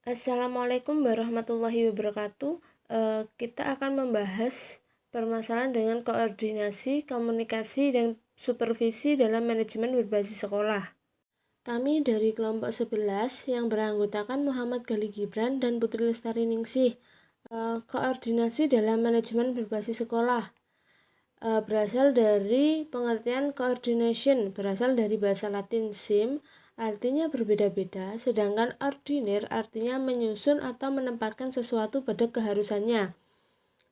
Assalamualaikum warahmatullahi wabarakatuh. Kita akan membahas permasalahan dengan koordinasi, komunikasi, dan supervisi dalam manajemen berbasis sekolah. Kami dari kelompok 11 yang beranggotakan Muhammad Gali Gibran dan Putri Lestari Ningsih. Koordinasi dalam manajemen berbasis sekolah berasal dari pengertian coordination, berasal dari bahasa Latin sim, artinya berbeda-beda, sedangkan ordinir artinya menyusun atau menempatkan sesuatu pada keharusannya.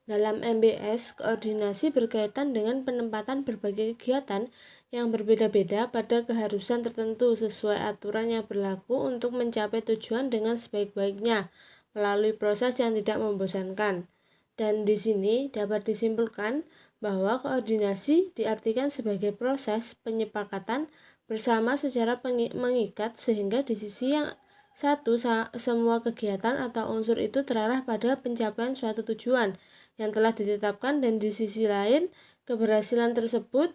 Dalam MBS, koordinasi berkaitan dengan penempatan berbagai kegiatan yang berbeda-beda pada keharusan tertentu sesuai aturan yang berlaku untuk mencapai tujuan dengan sebaik-baiknya melalui proses yang tidak membosankan. Dan di sini dapat disimpulkan bahwa koordinasi diartikan sebagai proses penyepakatan bersama secara mengikat sehingga di sisi yang satu semua kegiatan atau unsur itu terarah pada pencapaian suatu tujuan yang telah ditetapkan, dan di sisi lain keberhasilan tersebut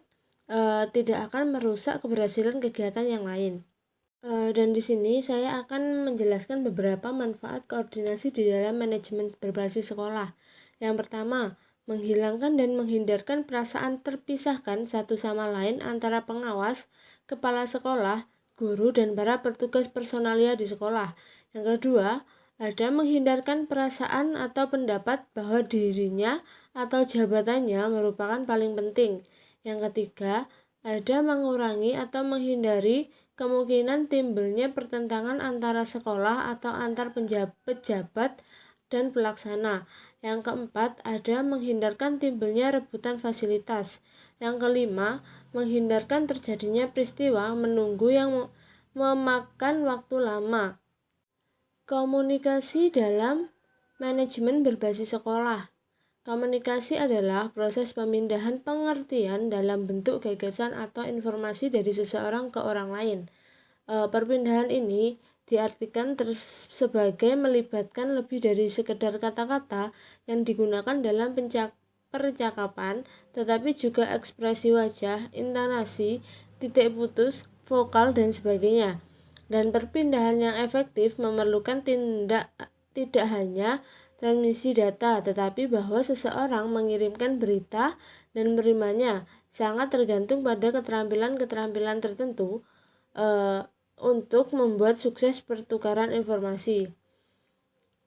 tidak akan merusak keberhasilan kegiatan yang lain. Dan di sini saya akan menjelaskan beberapa manfaat koordinasi di dalam manajemen berbasis sekolah. Yang pertama, menghilangkan dan menghindarkan perasaan terpisahkan satu sama lain antara pengawas, kepala sekolah, guru, dan para petugas personalia di sekolah. Yang kedua, ada menghindarkan perasaan atau pendapat bahwa dirinya atau jabatannya merupakan paling penting. Yang ketiga, ada mengurangi atau menghindari kemungkinan timbulnya pertentangan antara sekolah atau antar pejabat dan pelaksana. Yang keempat, ada menghindarkan timbulnya rebutan fasilitas. Yang kelima, menghindarkan terjadinya peristiwa menunggu yang memakan waktu lama. Komunikasi dalam manajemen berbasis sekolah. Komunikasi adalah proses pemindahan pengertian dalam bentuk gagasan atau informasi dari seseorang ke orang lain. Perpindahan ini diartikan sebagai melibatkan lebih dari sekedar kata-kata yang digunakan dalam percakapan, tetapi juga ekspresi wajah, intonasi, titik putus, vokal, dan sebagainya. Dan perpindahan yang efektif memerlukan tidak hanya transmisi data, tetapi bahwa seseorang mengirimkan berita dan menerimanya sangat tergantung pada keterampilan-keterampilan tertentu untuk membuat sukses pertukaran informasi.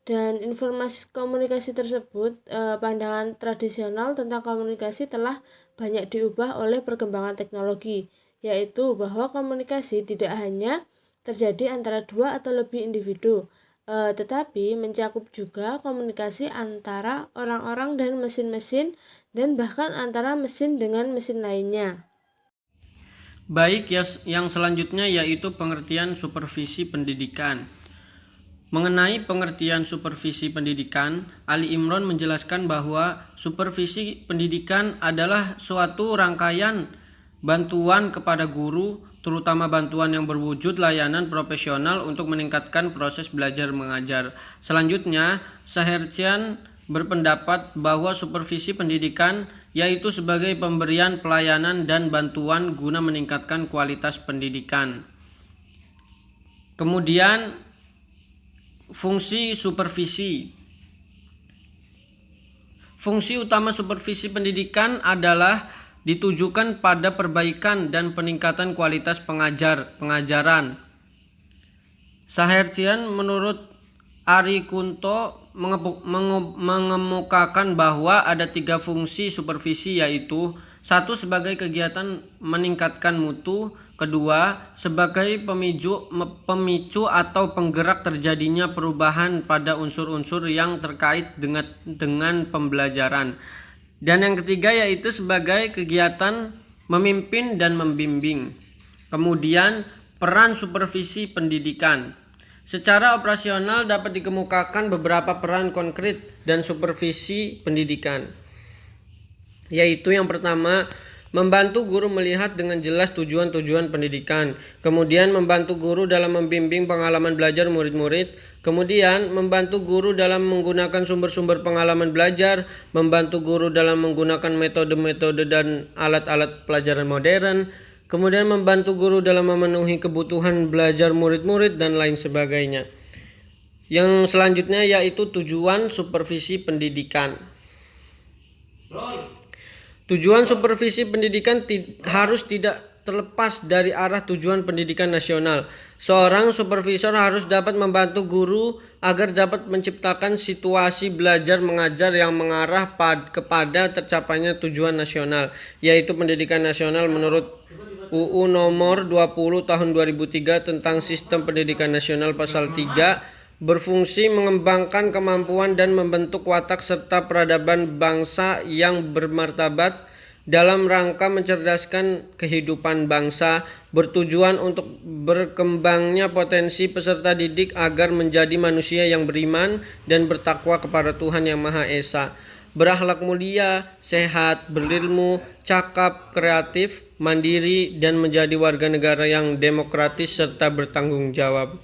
Dan informasi komunikasi tersebut, pandangan tradisional tentang komunikasi telah banyak diubah oleh perkembangan teknologi, yaitu bahwa komunikasi tidak hanya terjadi antara dua atau lebih individu, tetapi mencakup juga komunikasi antara orang-orang dan mesin-mesin, dan bahkan antara mesin dengan mesin lainnya. Baik, yang selanjutnya yaitu pengertian supervisi pendidikan. Mengenai pengertian supervisi pendidikan, Ali Imron menjelaskan bahwa supervisi pendidikan adalah suatu rangkaian bantuan kepada guru, terutama bantuan yang berwujud layanan profesional untuk meningkatkan proses belajar mengajar. Selanjutnya, Sahertian berpendapat bahwa supervisi pendidikan yaitu sebagai pemberian pelayanan dan bantuan guna meningkatkan kualitas pendidikan. Kemudian fungsi supervisi. Fungsi utama supervisi pendidikan adalah ditujukan pada perbaikan dan peningkatan kualitas pengajaran. Sahertian menurut Ari Kunto mengemukakan bahwa ada 3 fungsi supervisi, yaitu 1. Sebagai kegiatan meningkatkan mutu, kedua sebagai pemicu atau penggerak terjadinya perubahan pada unsur-unsur yang terkait dengan pembelajaran, dan yang ketiga yaitu sebagai kegiatan memimpin dan membimbing. Kemudian peran supervisi pendidikan. Secara operasional dapat dikemukakan beberapa peran konkret dan supervisi pendidikan, yaitu yang pertama, membantu guru melihat dengan jelas tujuan-tujuan pendidikan, kemudian membantu guru dalam membimbing pengalaman belajar murid-murid, kemudian membantu guru dalam menggunakan sumber-sumber pengalaman belajar, membantu guru dalam menggunakan metode-metode dan alat-alat pelajaran modern, kemudian membantu guru dalam memenuhi kebutuhan belajar murid-murid dan lain sebagainya. Yang selanjutnya yaitu tujuan supervisi pendidikan. Tujuan supervisi pendidikan harus tidak terlepas dari arah tujuan pendidikan nasional. Seorang supervisor harus dapat membantu guru agar dapat menciptakan situasi belajar mengajar yang mengarah kepada tercapainya tujuan nasional, yaitu pendidikan nasional menurut UU nomor 20 tahun 2003 tentang Sistem Pendidikan Nasional pasal 3 berfungsi mengembangkan kemampuan dan membentuk watak serta peradaban bangsa yang bermartabat dalam rangka mencerdaskan kehidupan bangsa, bertujuan untuk berkembangnya potensi peserta didik agar menjadi manusia yang beriman dan bertakwa kepada Tuhan Yang Maha Esa, berakhlak mulia, sehat, berilmu, cakap, kreatif, mandiri, dan menjadi warga negara yang demokratis serta bertanggung jawab.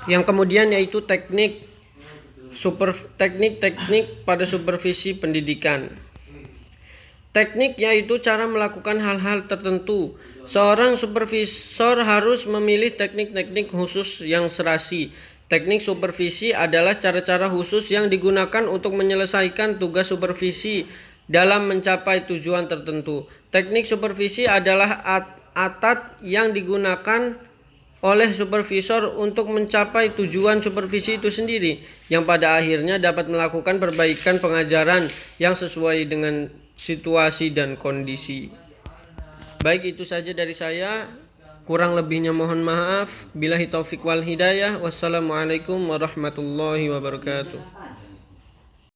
Yang kemudian yaitu teknik pada supervisi pendidikan. Teknik yaitu cara melakukan hal-hal tertentu. Seorang supervisor harus memilih teknik-teknik khusus yang serasi. Teknik supervisi adalah cara-cara khusus yang digunakan untuk menyelesaikan tugas supervisi dalam mencapai tujuan tertentu. Teknik supervisi adalah atat yang digunakan oleh supervisor untuk mencapai tujuan supervisi itu sendiri, yang pada akhirnya dapat melakukan perbaikan pengajaran yang sesuai dengan situasi dan kondisi. Baik, itu saja dari saya. Kurang lebihnya mohon maaf. Billahi taufik wal hidayah. Wassalamualaikum warahmatullahi wabarakatuh.